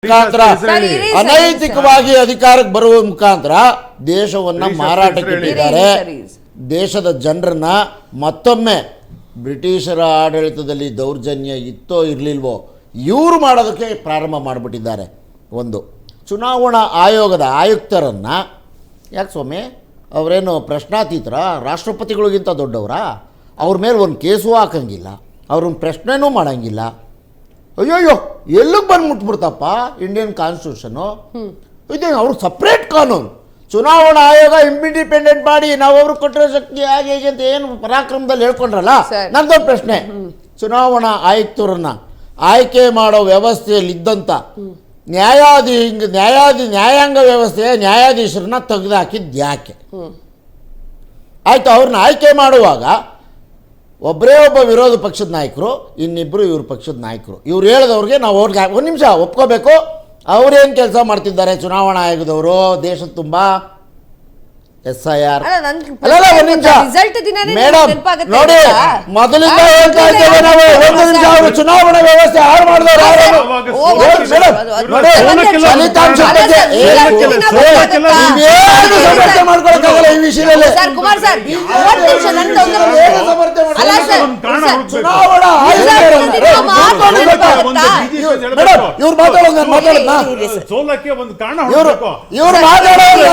ಮುಖಾಂತರ ಅನೈತಿಕವಾಗಿ ಅಧಿಕಾರಕ್ಕೆ ಬರುವ ಮುಖಾಂತರ ದೇಶವನ್ನ ಮಾರಾಟಕ್ಕೆ ಇಟ್ಟಿದ್ದಾರೆ. ದೇಶದ ಜನರನ್ನ ಮತ್ತೊಮ್ಮೆ ಬ್ರಿಟಿಷರ ಆಡಳಿತದಲ್ಲಿ ದೌರ್ಜನ್ಯ ಇತ್ತೋ ಇರಲಿಲ್ವೋ ಇವರು ಮಾಡೋದಕ್ಕೆ ಪ್ರಾರಂಭ ಮಾಡಿಬಿಟ್ಟಿದ್ದಾರೆ. ಒಂದು ಚುನಾವಣಾ ಆಯೋಗದ ಆಯುಕ್ತರನ್ನು ಯಾಕೆ ಸ್ವಾಮಿ ಅವರೇನು ಪ್ರಶ್ನಾತೀತರ ರಾಷ್ಟ್ರಪತಿಗಳಿಗಿಂತ ದೊಡ್ಡವರ? ಅವ್ರ ಮೇಲೆ ಒಂದು ಕೇಸು ಹಾಕಂಗಿಲ್ಲ, ಅವ್ರನ್ನ ಪ್ರಶ್ನೆನೂ ಮಾಡೋಂಗಿಲ್ಲ. ಅಯ್ಯೋಯ್ಯೋ ಎಲ್ಲಿಗೆ ಬಂದು ಮುಟ್ಬಿಡ್ತಪ್ಪ ಇಂಡಿಯನ್ ಕಾನ್ಸ್ಟಿಟ್ಯೂಷನು. ಇದೇನು ಅವ್ರು ಸಪ್ರೇಟ್ ಕಾನೂನು. ಚುನಾವಣಾ ಆಯೋಗ ಇಂಡಿಪೆಂಡೆಂಟ್ ಮಾಡಿ ನಾವು ಅವ್ರು ಕೊಟ್ಟಿರೋ ಶಕ್ತಿ ಹಾಗೆ ಹೇಗೆ ಅಂತ ಏನು ಪರಾಕ್ರಮದಲ್ಲಿ ಹೇಳ್ಕೊಂಡ್ರಲ್ಲ. ನಂದೊಂದು ಪ್ರಶ್ನೆ, ಚುನಾವಣಾ ಆಯುಕ್ತರನ್ನ ಆಯ್ಕೆ ಮಾಡೋ ವ್ಯವಸ್ಥೆಯಲ್ಲಿ ಇದ್ದಂಥ ನ್ಯಾಯಾಂಗ ವ್ಯವಸ್ಥೆಯ ನ್ಯಾಯಾಧೀಶರನ್ನ ತೆಗೆದುಹಾಕಿದ್ದು ಯಾಕೆ? ಆಯಿತು, ಅವ್ರನ್ನ ಆಯ್ಕೆ ಮಾಡುವಾಗ ಒಬ್ಬರೇ ಒಬ್ಬ ವಿರೋಧ ಪಕ್ಷದ ನಾಯಕರು, ಇನ್ನಿಬ್ಬರು ಇವ್ರ ಪಕ್ಷದ ನಾಯಕರು. ಇವ್ರು ಹೇಳಿದವ್ರಿಗೆ ನಾವು ಅವ್ರಿಗೆ ಒಂದು ನಿಮಿಷ ಒಪ್ಕೋಬೇಕು. ಅವ್ರೇನು ಕೆಲಸ ಮಾಡ್ತಿದ್ದಾರೆ ಚುನಾವಣಾ ಆಯೋಗದವರು ದೇಶದ ತುಂಬ? SIR ಮೇಡಮ್ ನೋಡಿ, ಮೊದಲಿಂದ ಹೇಳ್ತಾ ಇದ್ದೇವೆ ನಾವು. ಒಂದು ನಿಮಿಷ, ಅವರು ಚುನಾವಣಾ ವ್ಯವಸ್ಥೆ ಹಾಳು ಮಾಡಿದವರು ಸಮರ್ಥನೆ ಮಾಡ್ಕೊಳಕ್ಕಾಗಲ್ಲ ಈ ವಿಷಯದಲ್ಲಿ. ಚುನಾವಣಾ ಇವ್ರು ಮಾತಾಡೋದು ಸೋಲಕ್ಕೆ ಒಂದು ಕಾರಣ ಇವ್ರು ಮಾತಾಡೋದು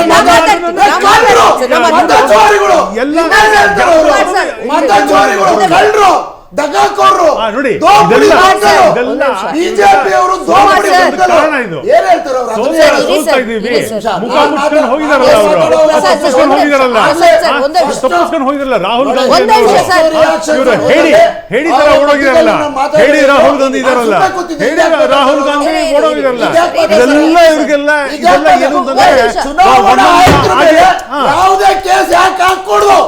ರಾಹುಲ್ ಗಾಂಧಿ ರಾಹುಲ್ ಗಾಂಧಿ ಓಡೋಗಿರಲ್ಲ. ಇದೆಲ್ಲ ಇವ್ರಿಗೆಲ್ಲ ಯಾವುದೇ ಕೇಸ್ ಯಾಕೆ ಹಾಕೊಡ್ದು?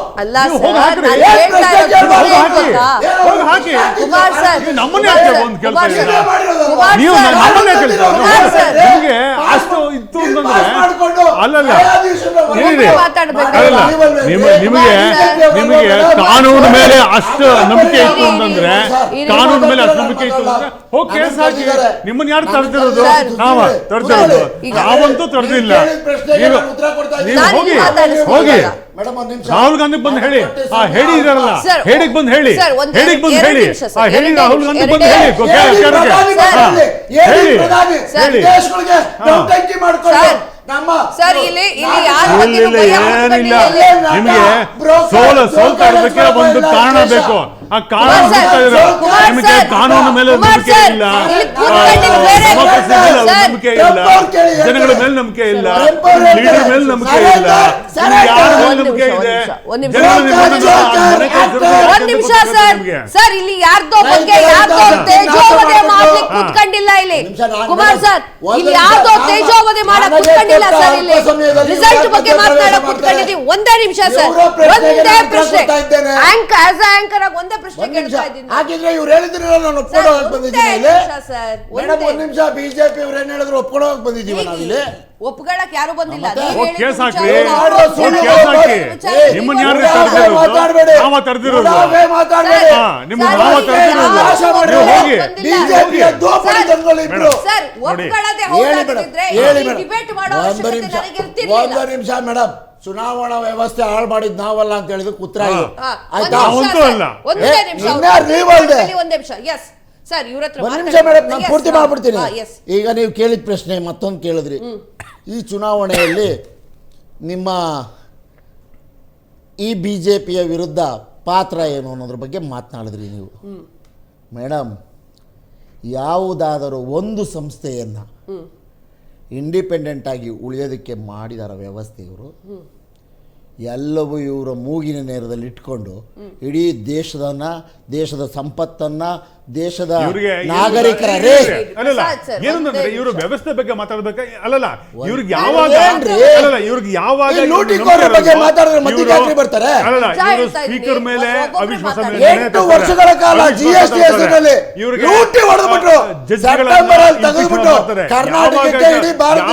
ನಿಮಗೆ ಅಷ್ಟು ಇತ್ತು ಅಂತಂದ್ರೆ ಅಲ್ಲಲ್ಲ, ನಿಮಗೆ ಕಾನೂನು ಮೇಲೆ ಅಷ್ಟು ನಂಬಿಕೆ ಇತ್ತು ಅಂತಂದ್ರೆ ಹೋಗಿ ಕೇಸ್ ಹಾಕಿ. ನಿಮ್ಮನ್ನ ಯಾರು ತಡೆದಿರೋದು? ತಡೆದಿರೋದು ನಾವಂತೂ ತಡೆದಿಲ್ಲ. ನೀವು ಹೋಗಿ ರಾಹುಲ್ ಗಾಂಧಿ ಬಂದು ಹೇಳಿ, ಹೇಳಿ ಇದಾರಲ್ಲ, ಹೇಳಿಗೆ ಬಂದು ಹೇಳಿ, ಹೇಳಿಗೆ ಬಂದು ಹೇಳಿ, ಹೇಳಿ ರಾಹುಲ್ ಗಾಂಧಿ ಬಂದು ಹೇಳಿ, ನಿಮಗೆ ಸೋಲ್ತಾ ಇರೋದಕ್ಕೆ ಒಂದು ಕಾರಣ ಬೇಕು. ಆ ಕಾನೂನು ನಿಮಗೆ ಕಾನೂನು ಮೇಲೆ ನಂಬಿಕೆ ಇಲ್ಲ, ನಂಬಿಕೆ ಇಲ್ಲ, ಜನಗಳ ಮೇಲೆ ನಂಬಿಕೆ ಇಲ್ಲ, ಲೀಡರ್ ಮೇಲೆ ನಂಬಿಕೆ ಇಲ್ಲ, ಯಾರ ಮೇಲೆ ನಂಬಿಕೆ ಇದೆ? ಒಂದ್ ನಿಮಿಷ ಸರ್, ಇಲ್ಲಿ ಯಾರ್ದೋ ಬಗ್ಗೆ ಯಾರ್ದೋ ತೇಜೋವಧೆ ಮಾಡ್ಲಿಕ್ಕೆ ಕುತ್ಕೊಂಡಿಲ್ಲ ಇಲ್ಲಿ. ಕುಮಾರ್ ಸರ್, ಇಲ್ಲಿ ಯಾರ್ದೋ ತೇಜೋವಧೆ ಮಾಡಕ್ ಕುತ್ಕೊಂಡಿಲ್ಲ ಸರ್. ಇಲ್ಲಿ ರಿಸಲ್ಟ್ ಬಗ್ಗೆ ಮಾತನಾಡಕ್ ಕುತ್ಕೊಂಡಿದ್ದೀವಿ. ಒಂದೇ ನಿಮಿಷ ಸರ್, ಒಂದೇ ಪ್ರಶ್ನೆ. ಆಸ್ ಆಂಕರ್ ಆಗಿ ಒಂದೇ ಪ್ರಶ್ನೆ ಕೇಳ್ತಾ ಇದ್ದೀನಿ. ಹಾಗಿದ್ರೆ ಇವ್ರು ಹೇಳಿದ್ರಲ್ಲ, ನಾನು ಒಪ್ಕೊಳ್ಳೋಕೆ ಬಂದಿದ್ದೀನಿ ಇಲ್ಲಿ. ಮೇಡಮ್ ಒಂದ್ ನಿಮಿಷ, ಬಿಜೆಪಿ ಅವ್ರು ಏನ್ ಹೇಳಿದ್ರು ಒಪ್ಕೊಳ್ಳೋಕೆ ಬಂದಿದ್ದೀವಿ ನಾವಿಲ್ಲಿ. ಒಪ್ಕೊಳ್ಳಕ್ ಯಾರು ಬಂದಿಲ್ಲ. ಕೇಸ್ ಹಾಕಿ, ನಿಮ್ಮನ್ನ ಯಾರು ತಡೆದಿರೋದು? ಒಂದು ನಿಮಿಷ ಮೇಡಮ್, ಚುನಾವಣಾ ವ್ಯವಸ್ಥೆ ಹಾಳು ಮಾಡಿದ್ ನಾವಲ್ಲ ಅಂತ ಹೇಳಿದ್ರೆ ಉತ್ತರ ಇದು ಆಯ್ತಾ? ಮೇಡಮ್ ನಾನು ಪೂರ್ತಿ ಮಾಡ್ಬಿಡ್ತೀನಿ. ಈಗ ನೀವು ಕೇಳಿದ ಪ್ರಶ್ನೆ ಮತ್ತೊಂದು ಕೇಳಿದ್ರಿ. ಈ ಚುನಾವಣೆಯಲ್ಲಿ ನಿಮ್ಮ ಈ BJPಯ ವಿರುದ್ಧ ಪಾತ್ರ ಏನು ಅನ್ನೋದ್ರ ಬಗ್ಗೆ ಮಾತನಾಡಿದ್ರಿ ನೀವು. ಮೇಡಮ್, ಯಾವುದಾದರೂ ಒಂದು ಸಂಸ್ಥೆಯನ್ನು ಇಂಡಿಪೆಂಡೆಂಟ್ ಆಗಿ ಉಳಿಯೋದಕ್ಕೆ ಮಾಡಿದಾರ ವ್ಯವಸ್ಥೆ ಇವರು? ಎಲ್ಲವೂ ಇವರ ಮೂಗಿನ ನೇರದಲ್ಲಿ ಇಟ್ಕೊಂಡು ಇಡೀ ದೇಶದ ಸಂಪತ್ತನ್ನ, ದೇಶದ ನಾಗರಿಕರ ಇವರು ವ್ಯವಸ್ಥೆ ಬಗ್ಗೆ ಮಾತಾಡ್ಬೇಕ ಅಲ್ಲಲ್ಲ. ಇವ್ರಿಗೆ ಯಾವಾಗ ಬಗ್ಗೆ ಮಾತಾಡಿದ್ರೆ ಮಧ್ಯರಾತ್ರಿ ಬರ್ತಾರೆ. ಸ್ಪೀಕರ್ ಮೇಲೆ ಅವಿಶ್ವಾಸ 8 ವರ್ಷಗಳ ಕಾಲ GST ಹೆಸರಿನಲ್ಲಿ ಲೂಟಿ ಹೊಡೆದ್ಬಿಟ್ರು. ಸೆಪ್ಟೆಂಬರ್ ಅಲ್ಲಿ ತೆಗೆದುಬಿಟ್ಟು ಕರ್ನಾಟಕಕ್ಕೆ ಇಡೀ ಭಾರತ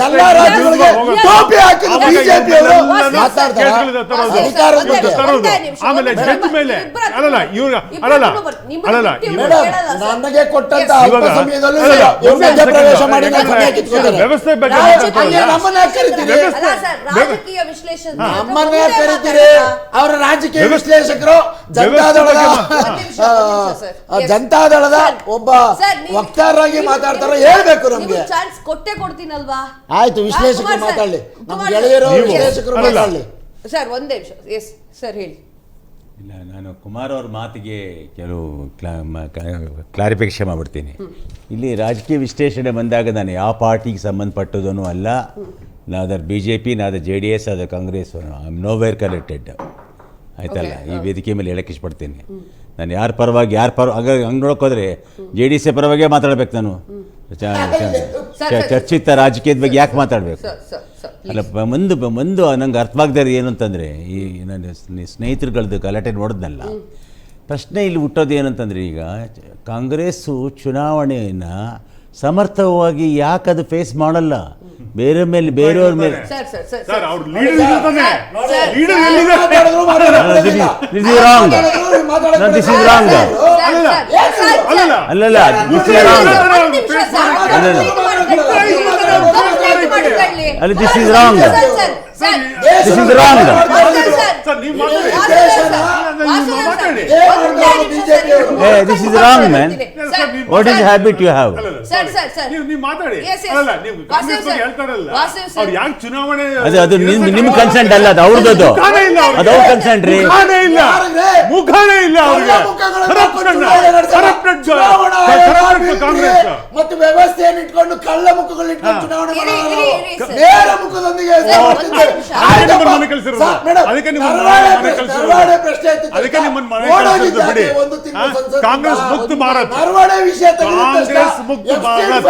ಎಲ್ಲ ರಾಜ್ಯಗಳಿಗೆ ಟೋಪಿ ಹಾಕಿದ್ರು BJP ಅವರು. ಆಮೇಲೆ ಜಡ್ಜ್ ಮೇಲೆ ಅಲ್ಲಲ್ಲ ನನಗೆ ಕೊಟ್ಟಂತ ಇವಾಗ ಅಲ್ಪ ಸಮಯದಲ್ಲೂ ಅಲ್ಲ, ಇವ್ರು ಒಂದೇ ಮಧ್ಯಪ್ರವೇಶ second. ಮಾಡಿ ನನ್ನ ಮನೆ ಕಿತ್ಕೊತಾರೆ. ವ್ಯವಸ್ಥೆ ಬಗ್ಗೆ ರಾಜಕೀಯ ನಮ್ಮನ್ನ ಕರಿತೀರಿ, ರಾಜಕೀಯ ವಿಶ್ಲೇಷಣೆ ನಮ್ಮನ್ನೇ ಕರಿತೀರಿ. ಅವರ ರಾಜಕೀಯ ವಿಶ್ಲೇಷಕರು ಜನತಾದಳದ ಜನತಾದಳದ ಒಬ್ಬ ವಕ್ತಾರರಾಗಿ ಮಾತಾಡ್ತಾರ, ಹೇಳ್ಬೇಕು ನಮ್ಗೆ. ಚಾನ್ಸ್ ಕೊಟ್ಟೆ ಕೊಡ್ತೀನಲ್ವಾ? ಆಯ್ತು, ವಿಶ್ಲೇಷಕರು ಮಾತಾಡ್ಲಿ, ನಮ್ಮ ಗೆಳೆಯರು ವಿಶ್ಲೇಷಕರು ಮಾತಾಡ್ಲಿ. ಸರ್ ಒಂದೇ ನಿಮಿಷ. ಎಸ್ ಸರ್ ಹೇಳಿ. ಇಲ್ಲ, ನಾನು ಕುಮಾರ್ ಅವ್ರ ಮಾತಿಗೆ ಕೆಲವು ಕ್ಲಾರಿಫಿಕೇಶನ್ ಮಾಡ್ಬಿಡ್ತೀನಿ. ಇಲ್ಲಿ ರಾಜಕೀಯ ವಿಶ್ಲೇಷಣೆ ಬಂದಾಗ ನಾನು ಯಾವ ಪಾರ್ಟಿಗೆ ಸಂಬಂಧಪಟ್ಟದೂ ಅಲ್ಲ. ನಾದರ್ BJP, ನಾದರ್ JDS, ಅದು Congress. I am nowhere connected, ಆಯ್ತಲ್ಲ. ಈ ವೇದಿಕೆ ಮೇಲೆ ಹೇಳಕ್ಕೆ ಇಷ್ಟಪಡ್ತೀನಿ. ನಾನು ಯಾರ ಪರವಾಗಿ ಹಂಗೆ ನೋಡೋಕೋದ್ರೆ JDS ಪರವಾಗೇ ಮಾತಾಡ್ಬೇಕು ನಾನು. ಚರ್ಚಿತ ರಾಜಕೀಯದ ಬಗ್ಗೆ ಯಾಕೆ ಮಾತಾಡಬೇಕು? ಅಲ್ಲ, ಒಂದು ನಂಗೆ ಅರ್ಥವಾಗದೇ ಏನು ಅಂತಂದರೆ, ಈ ನನ್ನ ಸ್ನೇಹಿತರುಗಳದ್ದು ಗಲಾಟೆ ನೋಡಿದ್ನಲ್ಲ, ಪ್ರಶ್ನೆ ಇಲ್ಲಿ ಹುಟ್ಟೋದು ಏನಂತಂದರೆ, ಈಗ ಕಾಂಗ್ರೆಸ್ಸು ಚುನಾವಣೆಯನ್ನು ಸಮರ್ಥವಾಗಿ ಯಾಕೆ ಅದು ಫೇಸ್ ಮಾಡಲ್ಲ? ಬೇರೆಯವ್ರ ಮೇಲೆ ಸರ್, ಅವ್ರ ಲೀಡರ್ ಇರ್ತಾನೆ. Leader this is wrong. This is wrong. ಅಲ್ಲಲ್ಲ, ದಿಸ್ ಇಸ್ ರಾಂಗ್. ಅಲ್ಲ, this is wrong. This is wrong. This is wrong, man. What is habit you have? ನೀವು ಮಾತಾಡಿ. ಚುನಾವಣೆ ಅದು ನಿಮ್ಮ ಕನ್ಸೆಂಟ್ ಅಲ್ಲ, ಅದು ಅವ್ರದ್ದು. ಅದು ಅವ್ರ ಕನ್ಸೆಂಟ್ ರೀ. ಮುಖಾನೇ ಇಲ್ಲ ಅವ್ರಿಗೆ. ಕಾಂಗ್ರೆಸ್ ಮತ್ತು ವ್ಯವಸ್ಥೆಯನ್ನು ಇಟ್ಕೊಂಡು ಕಳ್ಳ ಮುಖಗಳು ಇಟ್ಕೊಂಡು ಚುನಾವಣೆ ಮಾಡೋದು. ನೇರ ಮುಖದೊಂದಿಗೆ ಕಾಂಗ್ರೆಸ್ ಮುಕ್ತ ಭಾರತ್. ಕಾಂಗ್ರೆಸ್ ಮುಕ್ತ ಭಾರತ್.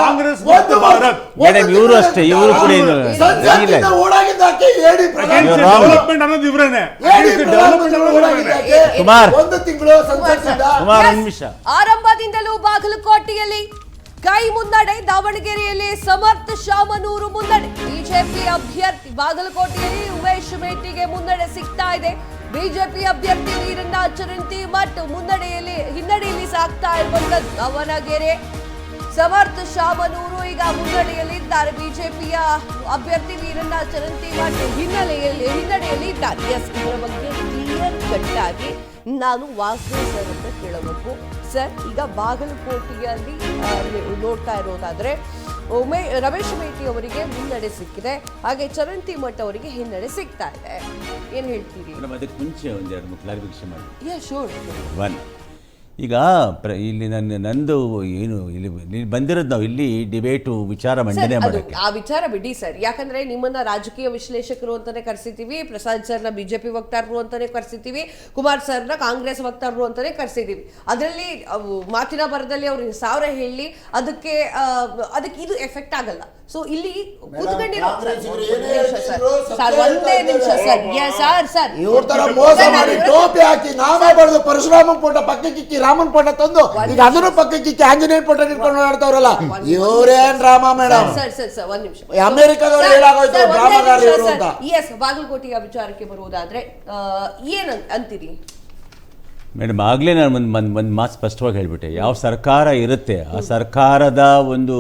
ಕಾಂಗ್ರೆಸ್ ಮುಕ್ತ ಭಾರತ್. ಮೇಡಮ್, ಇವರು ಅಷ್ಟೇ, ಇವರು ಕೂಡ ಡೆವಲಪ್ಮೆಂಟ್ ಅನ್ನೋದು ಇವರೇನೆ. ಕುಮಾರ್, ಒಂದು ತಿಂಗಳು ಕುಮಾರ್, ಒಂದು ನಿಮಿಷ. ಆರಂಭದಿಂದಲೂ ಬಾಗಲಕೋಟೆಯಲ್ಲಿ ಕೈ ಮುನ್ನಡೆ, ದಾವಣಗೆರೆಯಲ್ಲಿ ಸಮರ್ಥ ಶಾಮನೂರು ಮುನ್ನಡೆ. ಬಿಜೆಪಿ ಅಭ್ಯರ್ಥಿ ಬಾಗಲಕೋಟೆಯಲ್ಲಿ ಉಮೇಶ್ ಮೇಟಿಗೆ ಮುನ್ನಡೆ ಸಿಗ್ತಾ ಇದೆ. ಬಿಜೆಪಿ ಅಭ್ಯರ್ಥಿ ವೀರಣ್ಣ ಚರಂತಿಮಠ್ ಹಿನ್ನಡೆಯಲ್ಲಿ ಸಾಗ್ತಾ ಇರುವಂತ ದಾವಣಗೆರೆ. ಸಮರ್ಥ ಶಾಮನೂರು ಈಗ ಮುನ್ನಡೆಯಲ್ಲಿದ್ದಾರೆ. ಬಿಜೆಪಿಯ ಅಭ್ಯರ್ಥಿ ವೀರಣ್ಣ ಚರಂತಿಮಠ್ ಹಿನ್ನಡೆಯಲ್ಲಿ ಇದ್ದಾರೆ. ಎಸ್, ಇದರ ಬಗ್ಗೆ ಕ್ಲಿಯರ್ ಕಟ್ ಆಗಿ ನಾನು ವಾಸು ಸರ್ ಅಂತ ಕೇಳಬೇಕು. ಸರ್, ಈಗ ಬಾಗಲಕೋಟೆಯಲ್ಲಿ ನೋಡ್ತಾ ಇರೋದಾದ್ರೆ ರಮೇಶ್ ಮೇಟಿ ಅವರಿಗೆ ಮುನ್ನಡೆ ಸಿಕ್ಕಿದೆ, ಹಾಗೆ ಚರಂತಿಮಠ್ ಅವರಿಗೆ ಹಿನ್ನಡೆ ಸಿಗ್ತಾ ಇದೆ. ಏನ್ ಹೇಳ್ತೀರಿ? ಅದಕ್ಕೆ ಮುಂಚೆ ಒಂದೆರಡು ಕ್ಲಾರಿಫಿಕೇಶನ್ ಮಾಡಿ. ಶೋರ್. ಈಗ ಇಲ್ಲಿ ನಂದು ಏನು ಇಲ್ಲಿ ಬಂದಿರೋದು, ನಾವು ಇಲ್ಲಿ ಡಿಬೇಟು ವಿಚಾರ ಮಂಡನೆ ಮಾಡೋಕ್ಕೆ. ಆ ವಿಚಾರ ಬಿಡಿ ಸರ್, ಯಾಕಂದ್ರೆ ನಿಮ್ಮನ್ನ ರಾಜಕೀಯ ವಿಶ್ಲೇಷಕರು ಅಂತಾನೆ ಕರೆಸಿದ್ದೀವಿ, ಪ್ರಸಾದ್ ಸರ್ನ ಬಿಜೆಪಿ ವಕ್ತಾರರು ಅಂತಾನೆ ಕರೆಸಿದ್ದೀವಿ, ಕುಮಾರ್ ಸರ್ನ ಕಾಂಗ್ರೆಸ್ ವಕ್ತಾರರು ಅಂತಾನೆ ಕರೆಸಿದ್ದೀವಿ. ಅದರಲ್ಲಿ ಮಾತಿನ ಬರದಲ್ಲಿ ಅವ್ರು 1000 ಹೇಳಿ ಅದಕ್ಕೆ ಇದು ಎಫೆಕ್ಟ್ ಆಗಲ್ಲ. ಸೊ ಇಲ್ಲಿ ಕೂತ್ಕೊಂಡಿರೋ ಸರ್, ಒಂದೇ ನಿಮಿಷ ಸರ್, ಇವ್ರ ತರ ಮೋಸ ಮಾಡಿ ಟೋಪಿ ಹಾಕಿ ನಾಮ ಬರೆದು ಪರಶುರಾಮನ್ ಫೋಟೋ ಪಕ್ಕಕ್ಕಿಕ್ಕಿ ರಾಮನ್ ಫೋಟೋ ತಂದು ಈಗ ಅದನ್ನು ಪಕ್ಕಕ್ಕಿಕ್ಕಿ ಆಂಜನೇಯನ್ ಫೋಟೋ ಇಟ್ಕೊಂಡು ಆಡ್ತಾವ್ರಲ್ಲ, ಇವರೇನ್ ರಾಮ ಮೇಡಮ್? ಸರ್ ಒಂದ್ ನಿಮಿಷ. ಅಮೆರಿಕದವ್ರು ಹೇಳಾಗೋಯ್ತು ಡ್ರಾಮಾಗಾರ ಇವರು ಅಂತ. ಎಸ್, ಬಾಗಲಕೋಟೆಯ ವಿಚಾರಕ್ಕೆ ಬರುವುದಾದ್ರೆ ಏನ್ ಅಂತೀರಿ ಮೇಡಮ್? ಆಗಲೇ ನಾನು ಒಂದು ಮಾತು ಸ್ಪಷ್ಟವಾಗಿ ಹೇಳಿಬಿಟ್ಟೆ. ಯಾವ ಸರ್ಕಾರ ಇರುತ್ತೆ, ಆ ಸರ್ಕಾರದ ಒಂದು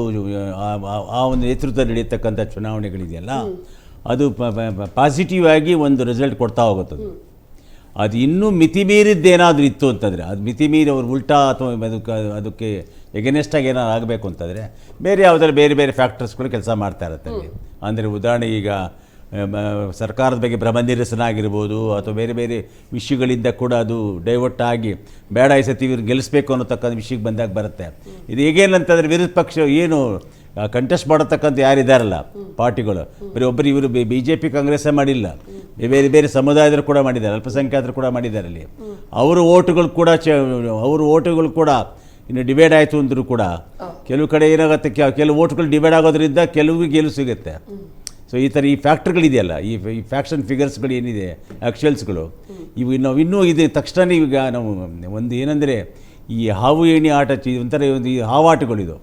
ನೇತೃತ್ವ ನಡೆಯತಕ್ಕಂಥ ಚುನಾವಣೆಗಳಿದೆಯಲ್ಲ, ಅದು ಪಾಸಿಟಿವ್ ಆಗಿ ಒಂದು ರಿಸಲ್ಟ್ ಕೊಡ್ತಾ ಹೋಗುತ್ತದೆ. ಅದು ಇನ್ನೂ ಮಿತಿಮೀರಿದ್ದೇನಾದರೂ ಇತ್ತು ಅಂತಂದರೆ, ಅದು ಮಿತಿಮೀರಿ ಅವ್ರು ಉಲ್ಟಾ ಅಥವಾ ಅದಕ್ಕೆ ಎಗನೆಸ್ಟಾಗಿ ಏನಾದ್ರು ಆಗಬೇಕು ಅಂತಂದರೆ ಬೇರೆ ಯಾವುದಾದ್ರು ಬೇರೆ ಫ್ಯಾಕ್ಟರ್ಸ್ಗಳು ಕೆಲಸ ಮಾಡ್ತಾ ಇರುತ್ತೆ. ಅಂದರೆ ಉದಾಹರಣೆ, ಈಗ ಸರ್ಕಾರದ ಬಗ್ಗೆ ಭ್ರಮ ನಿರಸನ ಆಗಿರ್ಬೋದು, ಅಥವಾ ಬೇರೆ ವಿಷಯಗಳಿಂದ ಕೂಡ ಅದು ಡೈವರ್ಟ್ ಆಗಿ ಬೇಡ ಈ ಸತಿ ಇವ್ರು ಗೆಲ್ಲಿಸ್ಬೇಕು ಅನ್ನೋತಕ್ಕಂಥ ವಿಷಯಕ್ಕೆ ಬಂದಾಗ ಬರುತ್ತೆ. ಇದು ಹೇಗೇನಂತಂದರೆ, ವಿರೋಧ ಪಕ್ಷ ಏನು ಕಂಟೆಸ್ಟ್ ಮಾಡತಕ್ಕಂಥ ಯಾರಿದ್ದಾರಲ್ಲ ಪಾರ್ಟಿಗಳು, ಬರೀ ಒಬ್ಬರು ಇವರು BJP ಕಾಂಗ್ರೆಸ್ಸೇ ಮಾಡಿಲ್ಲ, ಬೇರೆ ಸಮುದಾಯದರು ಕೂಡ ಮಾಡಿದ್ದಾರೆ, ಅಲ್ಪಸಂಖ್ಯಾತರು ಕೂಡ ಮಾಡಿದ್ದಾರೆ. ಅಲ್ಲಿ ಅವರ ಓಟುಗಳು ಕೂಡ ಇನ್ನು ಡಿವೈಡ್ ಆಯಿತು ಅಂದರೂ ಕೂಡ ಕೆಲವು ಕಡೆ ಏನಾಗುತ್ತೆ, ಕೆಲವು ಓಟುಗಳು ಡಿವೈಡ್ ಆಗೋದ್ರಿಂದ ಕೆಲವಿಗೆ ಗೆಲುವು ಸಿಗುತ್ತೆ. ಸೊ ಈ ಥರ ಈ ಫ್ಯಾಕ್ಟ್ರಿಗಳಿದೆಯಲ್ಲ, ಈ ಫ್ಯಾಕ್ಷನ್ ಫಿಗರ್ಸ್ಗಳು ಏನಿದೆ, ಆ್ಯಕ್ಚುಯಲ್ಸ್ಗಳು, ಇವು ಇನ್ನೂ ಇದೆ. ತಕ್ಷಣ ಈಗ ನಾವು ಒಂದು ಏನಂದರೆ, ಈ ಹಾವು ಏಣಿ ಆಟ ಒಂಥರ ಒಂದು ಈ ಹಾವಾಟಗಳಿದು,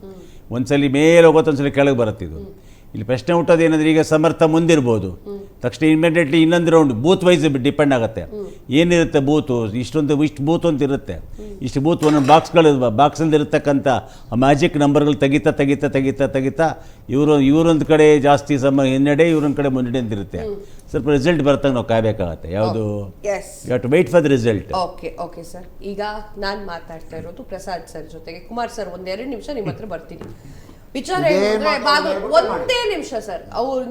ಒಂದ್ಸಲಿ ಮೇಲೆ ಹೋಗುತ್ತೆ, ಒಂದ್ಸಲಿ ಕೆಳಗೆ ಬರುತ್ತೆ. ಇಲ್ಲಿ ಪ್ರಶ್ನೆ ಹುಟ್ಟೋದು ಏನಂದ್ರೆ ಈಗ ಸಮರ್ಥ ಮುಂದಿರ್ಬೋದು, ತಕ್ಷಣ ಇಮಿಡಿಯೇಟ್ಲಿ ಇನ್ನೊಂದು ರೌಂಡ್ ಬೂತ್ ವೈಸ್ ಡಿಪೆಂಡ್ ಆಗುತ್ತೆ. ಏನಿರುತ್ತೆ ಬೂತು, ಇಷ್ಟು ಬೂತ್ ಅಂತ ಇರುತ್ತೆ, ಇಷ್ಟು ಬೂತ್ ಒಂದೊಂದು ಬಾಕ್ಸಲ್ಲಿ ಇರತಕ್ಕಂಥ ಮ್ಯಾಜಿಕ್ ನಂಬರ್ಗಳು ತೆಗಿತಾ ಇವರೊಂದು ಕಡೆ ಜಾಸ್ತಿ ಹಿನ್ನಡೆ, ಇವರೊಂದು ಕಡೆ ಮುನ್ನಡೆ ಅಂತ ಇರುತ್ತೆ. ಸ್ವಲ್ಪ ರಿಸಲ್ಟ್ ಬರ್ತಾಗ ನಾವು ಕಾಯಬೇಕಾಗತ್ತೆ. ಯಾವುದು you have to wait for the result. Okay sir. ಈಗ ನಾನು ಮಾತಾಡ್ತಾ ಇರೋದು ಪ್ರಸಾದ್ ಸರ್ ಜೊತೆಗೆ. ಕುಮಾರ್ ಸರ್, ಒಂದೆರಡು ನಿಮಿಷ ನಿಮ್ಮ ಹತ್ರ ಬರ್ತೀನಿ. ವಿಚಾರ ಏನಂದ್ರೆ ಒಂದೇ ನಿಮಿಷ ಸರ್,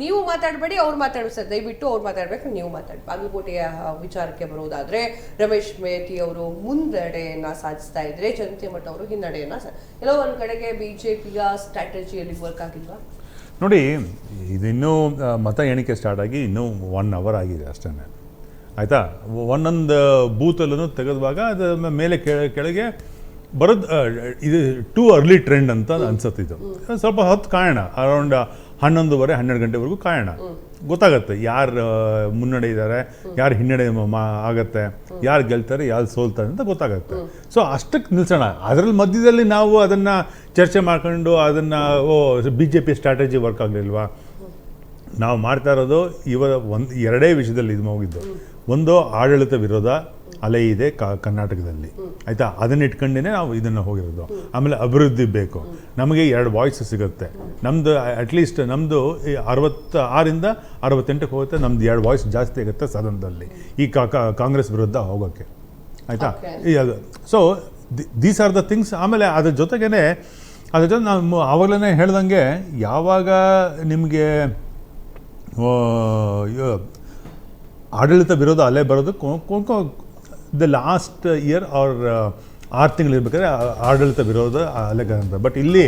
ನೀವು ಮಾತಾಡಬೇಡಿ, ಅವ್ರು ಮಾತಾಡು ಸರ್, ದಯವಿಟ್ಟು ಅವ್ರು ಮಾತಾಡ್ಬೇಕು, ನೀವು ಮಾತಾಡಿ. ಬಾಗಲಕೋಟೆಯ ವಿಚಾರಕ್ಕೆ ಬರೋದಾದ್ರೆ ರಮೇಶ್ ಮೇಟಿ ಅವರು ಮುನ್ನಡೆಯನ್ನ ಸಾಧಿಸ್ತಾ ಇದ್ರೆ, ಚಂದ್ರಮಠ ಅವರು ಹಿನ್ನಡೆಯನ್ನ, ಎಲ್ಲೋ ಒಂದ್ ಕಡೆಗೆ ಬಿಜೆಪಿಯ ಸ್ಟ್ರಾಟಜಿಯಲ್ಲಿ ವರ್ಕ್ ಆಗಿಲ್ವಾ? ನೋಡಿ, ಇದಿನ್ನೂ ಮತ ಎಣಿಕೆ ಸ್ಟಾರ್ಟ್ ಆಗಿ ಇನ್ನೂ 1 hour ಆಗಿದೆ ಅಷ್ಟೇ, ಆಯಿತಾ. ಒಂದೊಂದು ಬೂತಲ್ಲೂ ತೆಗೆದುವಾಗ ಅದು ಮೇಲೆ ಕೆಳಗೆ ಬರೋದು ಇದು ಟೂ ಅರ್ಲಿ ಟ್ರೆಂಡ್ ಅಂತ ಅನ್ಸುತ್ತೆ. ಇದು ಸ್ವಲ್ಪ ಹೊತ್ತು ಕಾಯೋಣ, ಅರೌಂಡ್ 11:30-12 ಗಂಟೆವರೆಗೂ ಕಾಯೋಣ, ಗೊತ್ತಾಗುತ್ತೆ ಯಾರು ಮುನ್ನಡೆ ಇದ್ದಾರೆ, ಯಾರು ಹಿನ್ನಡೆ ಆಗತ್ತೆ, ಯಾರು ಗೆಲ್ತಾರೆ, ಯಾರು ಸೋಲ್ತಾರೆ ಅಂತ ಗೊತ್ತಾಗುತ್ತೆ. ಸೊ ಅಷ್ಟಕ್ಕೆ ನಿಲ್ಸೋಣ. ಅದರಲ್ಲಿ ಮಧ್ಯದಲ್ಲಿ ನಾವು ಅದನ್ನು ಚರ್ಚೆ ಮಾಡ್ಕೊಂಡು ಅದನ್ನು BJP ಸ್ಟ್ರಾಟಜಿ ವರ್ಕ್ ಆಗಲಿಲ್ವಾ? ನಾವು ಮಾಡ್ತಾ ಇರೋದು ಎರಡೇ ವಿಷಯದಲ್ಲಿ ಇದು ಹೋಗಿದ್ದು. ಒಂದು, ಆಡಳಿತ ವಿರೋಧ ಅಲೆ ಇದೆ ಕರ್ನಾಟಕದಲ್ಲಿ, ಆಯಿತಾ, ಅದನ್ನ ಇಟ್ಕೊಂಡೇ ನಾವು ಇದನ್ನು ಹೋಗಿರೋದು. ಆಮೇಲೆ ಅಭಿವೃದ್ಧಿ ಬೇಕು, ನಮಗೆ 2 ವಾಯ್ಸ್ ಸಿಗುತ್ತೆ. ನಮ್ಮದು ಅಟ್ಲೀಸ್ಟ್ ನಮ್ಮದು 66 68 ಹೋಗುತ್ತೆ, ನಮ್ದು 2 ವಾಯ್ಸ್ ಜಾಸ್ತಿ ಆಗುತ್ತೆ ಸದನದಲ್ಲಿ ಈ ಕಾಂಗ್ರೆಸ್ ವಿರುದ್ಧ ಹೋಗೋಕ್ಕೆ, ಆಯಿತಾ. So these are the things. ಆಮೇಲೆ ಅದ್ರ ಜೊತೆ ನಾನು ಆವಾಗಲೇ ಹೇಳ್ದಂಗೆ, ಯಾವಾಗ ನಿಮಗೆ ಆಡಳಿತ ವಿರೋಧ ಅಲೆ ಬರೋದು ದ ಲಾಸ್ಟ್ ಇಯರ್ ಆರ್ 6 ತಿಂಗಳು ಇರ್ಬೇಕಾದ್ರೆ ಆಡಳಿತ ವಿರೋಧ ಅಲೆಗಂತ. ಬಟ್ ಇಲ್ಲಿ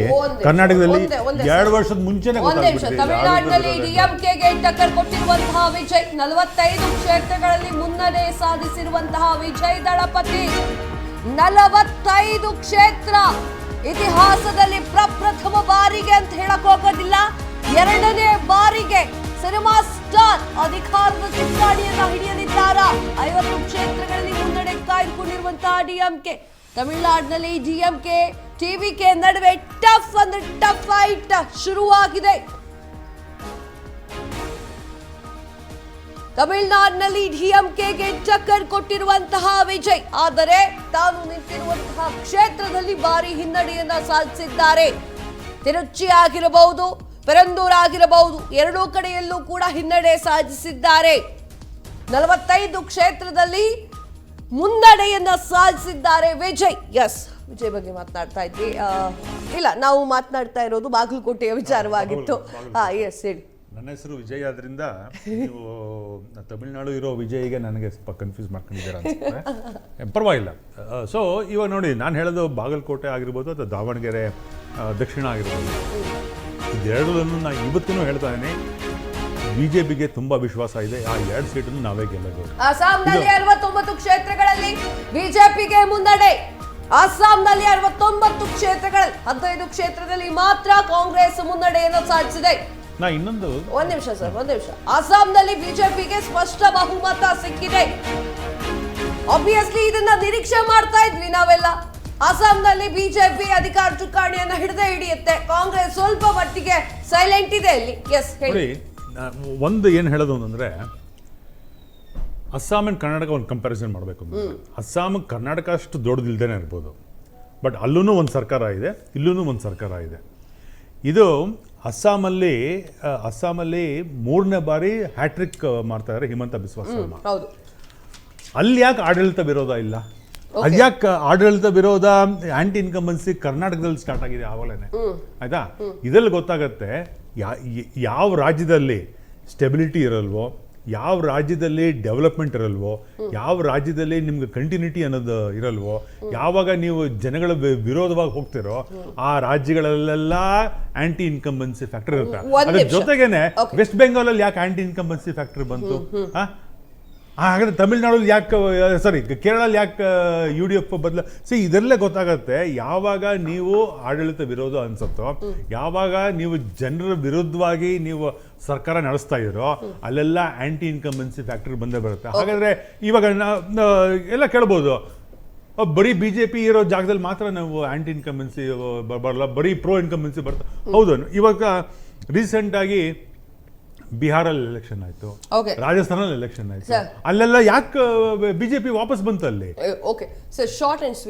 ಕರ್ನಾಟಕದಲ್ಲಿ 2 ವರ್ಷದ ಮುಂಚೆನೆ ತಮಿಳುನಾಡಿನಲ್ಲಿ ಡಿಎಂಕೆಗೆ ಟಕ್ಕರ್ ಕೊಟ್ಟಿರುವಂತಹ ವಿಜಯ್, 45 ಕ್ಷೇತ್ರಗಳಲ್ಲಿ ಮುನ್ನಡೆ ಸಾಧಿಸಿರುವಂತಹ ವಿಜಯ್ ದಳಪತಿ. 45 ಕ್ಷೇತ್ರ ಇತಿಹಾಸದಲ್ಲಿ ಪ್ರಪ್ರಥಮ ಬಾರಿಗೆ ಅಂತ ಹೇಳಕ್ ಹೋಗೋದಿಲ್ಲ, 2ನೇ ಬಾರಿಗೆ ಸಿನಿಮಾ ಸ್ಟಾರ್ ಅಧಿಕಾರದ ಚಿತ್ತಾಡಿಯನ್ನ ಹಿಡಿಯಲಿದ್ದಾರಾ? 50 ಕ್ಷೇತ್ರಗಳಲ್ಲಿ ಮುನ್ನಡೆ ಕಾಯ್ದುಕೊಂಡಿರುವಂತಹ ಡಿಎಂಕೆ. ತಮಿಳುನಾಡಿನಲ್ಲಿ ಡಿಎಂಕೆ ಟಿವಿಕೆ ನಡುವೆ ಟಫ್ ಫೈಟ್ ಶುರುವಾಗಿದೆ. ತಮಿಳುನಾಡಿನಲ್ಲಿ ಡಿಎಂಕೆಗೆ ಟಕ್ಕರ್ ಕೊಟ್ಟಿರುವಂತಹ ವಿಜಯ್, ಆದರೆ ತಾನು ನಿಂತಿರುವಂತಹ ಕ್ಷೇತ್ರದಲ್ಲಿ ಭಾರಿ ಹಿನ್ನಡೆಯನ್ನ ಸಾಧಿಸಿದ್ದಾರೆ. ತಿರುಚಿ ಆಗಿರಬಹುದು, ಪೆರಂದೂರ್ ಆಗಿರಬಹುದು, 2 ಕಡೆಯಲ್ಲೂ ಕೂಡ ಹಿನ್ನಡೆ ಸಾಧಿಸಿದ್ದಾರೆ. 45 ಕ್ಷೇತ್ರದಲ್ಲಿ ಮುನ್ನಡೆಯನ್ನ ಸಾಧಿಸಿದ್ದಾರೆ ವಿಜಯ್. ಎಸ್, ವಿಜಯ್ ಬಗ್ಗೆ ಮಾತನಾಡ್ತಾ ಇದ್ವಿ. ಇಲ್ಲ, ನಾವು ಮಾತನಾಡ್ತಾ ಇರೋದು ಬಾಗಲಕೋಟೆಯ ವಿಚಾರವಾಗಿತ್ತು. ಎಸ್, ಹೇಳಿ. ನನ್ನ ಹೆಸರು ವಿಜಯ್ ಆದ್ರಿಂದ ನೀವು ತಮಿಳ್ನಾಡು ಇರೋ ವಿಜಯ್ಗೆ ನನಗೆ ಸ್ವಲ್ಪ ಕನ್ಫ್ಯೂಸ್ ಮಾಡ್ಕೊಂಡಿದ್ದೀರಾ ಅನ್ಸುತ್ತೆ. ಪರವಾಗಿಲ್ಲ. ಸೊ ಇವಾಗ ನೋಡಿ, ನಾನು ಹೇಳೋದು ಬಾಗಲಕೋಟೆ ಆಗಿರ್ಬೋದು ಅಥವಾ ದಾವಣಗೆರೆ ದಕ್ಷಿಣ ಆಗಿರ್ಬೋದು, ಇದೆರಡರಲ್ಲೂ ನಾನು ಇವತ್ತಿನೂ ಹೇಳ್ತಾ ಇದ್ದೀನಿ, ಬಿಜೆಪಿಗೆ ತುಂಬಾ ವಿಶ್ವಾಸ ಇದೆ. ಆ 2 ಸೀಟನ್ನು ನಾವೇ ಗೆಲ್ಲೋದು. ಅಸ್ಸಾಂನಲ್ಲಿ 69 ಕ್ಷೇತ್ರಗಳಲ್ಲಿ ಬಿಜೆಪಿಗೆ ಮುನ್ನಡೆ. ಅಸ್ಸಾಂನಲ್ಲಿ 69 ಕ್ಷೇತ್ರಗಳಲ್ಲಿ 15 ಕ್ಷೇತ್ರದಲ್ಲಿ ಮಾತ್ರ ಕಾಂಗ್ರೆಸ್ ಮುನ್ನಡೆಯನ್ನು ಸಾಧಿಸಿದೆ. ಇನ್ನೊಂದು ಒಂದ್ ನಿಮಿಷ ಸರ್, ಒಂದ್ ನಿಮಿಷ. ಅಸ್ಸಾಂನಲ್ಲಿ ಬಿಜೆಪಿಗೆ ಸ್ಪಷ್ಟ ಬಹುಮತ ಸಿಕ್ಕಿದೆ. ಆಬ್ವಿಯಸ್ಲಿ ಇದನ್ನ ನಿರೀಕ್ಷೆ ಮಾಡ್ತಾ ಇದ್ವಿ ನಾವೆಲ್ಲ. ಅಸ್ಸಾಂನಲ್ಲಿ ಬಿಜೆಪಿ ಅಧಿಕಾರ ಚುಕ್ಕಾಣಿಯನ್ನ ಹಿಡಿಯುತ್ತೆ, ಕಾಂಗ್ರೆಸ್ ಸ್ವಲ್ಪ ಮಟ್ಟಿಗೆ ಸೈಲೆಂಟ್ ಇದೆ ಇಲ್ಲಿ. ಎಸ್, ಹೇಳಿ. ಒಂದು ಏನು ಹೇಳೋದು ಅಂತಂದ್ರೆ, ಅಸ್ಸಾಂ ಅಂಡ್ ಕರ್ನಾಟಕ ಒಂದು ಕಂಪ್ಯಾರಿಸನ್ ಮಾಡಬೇಕು. ಅಸ್ಸಾಂ ಕರ್ನಾಟಕ ಅಷ್ಟು ದೊಡ್ಡದಿಲ್ದೇನೆ ಇರ್ಬೋದು, ಬಟ್ ಅಲ್ಲೂ ಒಂದು ಸರ್ಕಾರ ಇದೆ, ಇಲ್ಲೂ ಒಂದು ಸರ್ಕಾರ ಇದೆ. ಇದು ಅಸ್ಸಾಮಲ್ಲಿ 3ನೇ ಬಾರಿ ಹ್ಯಾಟ್ರಿಕ್ ಮಾಡ್ತಾ ಇದ್ದಾರೆ ಹಿಮಂತ ಬಿಸ್ವಾ ಶರ್ಮಾ. ಅಲ್ಲಿ ಯಾಕೆ ಆಡಳಿತ ವಿರೋಧ ಇಲ್ಲ? ಅದ್ಯಾಕೆ ಆಡಳಿತ ವಿರೋಧ, ಆಂಟಿ ಇನ್ಕಂಬನ್ಸಿ ಕರ್ನಾಟಕದಲ್ಲಿ ಸ್ಟಾರ್ಟ್ ಆಗಿದೆ ಆವಾಗಲೇ, ಆಯ್ತಾ. ಇದರಲ್ಲಿ ಗೊತ್ತಾಗತ್ತೆ ಯಾವ ರಾಜ್ಯದಲ್ಲಿ ಸ್ಟೆಬಿಲಿಟಿ ಇರಲ್ವೋ, ಯಾವ ರಾಜ್ಯದಲ್ಲಿ ಡೆವಲಪ್ಮೆಂಟ್ ಇರಲ್ವೋ, ಯಾವ ರಾಜ್ಯದಲ್ಲಿ ನಿಮ್ಗೆ ಕಂಟಿನ್ಯೂಟಿ ಅನ್ನೋದು ಇರಲ್ವೋ, ಯಾವಾಗ ನೀವು ಜನಗಳ ವಿರೋಧವಾಗಿ ಹೋಗ್ತಿರೋ ಆ ರಾಜ್ಯಗಳಲ್ಲೆಲ್ಲ ಆಂಟಿ ಇನ್ಕಂಬನ್ಸಿ ಫ್ಯಾಕ್ಟರ್ ಇರುತ್ತೆ. ಅದ್ರ ಜೊತೆಗೇನೆ ವೆಸ್ಟ್ ಬೆಂಗಾಲ್ ಅಲ್ಲಿ ಯಾಕೆ ಆಂಟಿ ಇನ್ಕಂಬನ್ಸಿ ಫ್ಯಾಕ್ಟರ್ ಬಂತು? ಹಾಗಾದ್ರೆ ತಮಿಳ್ನಾಡಲ್ಲಿ ಯಾಕೆ, ಕೇರಳಲ್ಲಿ ಯಾಕೆ UDF ಬದಲ? ಇದರಲ್ಲೇ ಗೊತ್ತಾಗತ್ತೆ, ಯಾವಾಗ ನೀವು ಆಡಳಿತ ವಿರೋಧ ಅನ್ಸುತ್ತೋ, ಯಾವಾಗ ನೀವು ಜನರ ವಿರುದ್ಧವಾಗಿ ನೀವು ಸರ್ಕಾರ ನಡೆಸ್ತಾ ಇರೋ, ಅಲ್ಲೆಲ್ಲ ಆಂಟಿ ಇನ್ಕಂಬನ್ಸಿ ಫ್ಯಾಕ್ಟರ್ ಬಂದೇ ಬರುತ್ತೆ. ಹಾಗಾದ್ರೆ ಇವಾಗ ಎಲ್ಲ ಕೇಳ್ಬೋದು, ಬರೀ BJP ಇರೋ ಜಾಗದಲ್ಲಿ ಮಾತ್ರ ನಾವು ಆಂಟಿ ಇನ್ಕಂಬನ್ಸಿ ಬರಲ್ಲ, ಬರೀ ಪ್ರೋ ಇನ್ಕಂಬನ್ಸಿ ಬರ್ತಾ. ಹೌದು, ಇವಾಗ ರೀಸೆಂಟ್ ಆಗಿ ಬಿಹಾರಲ್ಲಿ ಎಲೆಕ್ಷನ್ ಆಯ್ತು, Okay. ರಾಜಸ್ಥಾನಲ್ಲಿ ಎಲೆಕ್ಷನ್ ಆಯ್ತು, Sir. ಅಲ್ಲೆಲ್ಲ ಯಾಕೆ ಬಿಜೆಪಿ ವಾಪಸ್ ಬಂತು ಅಲ್ಲಿ? Okay sir, short and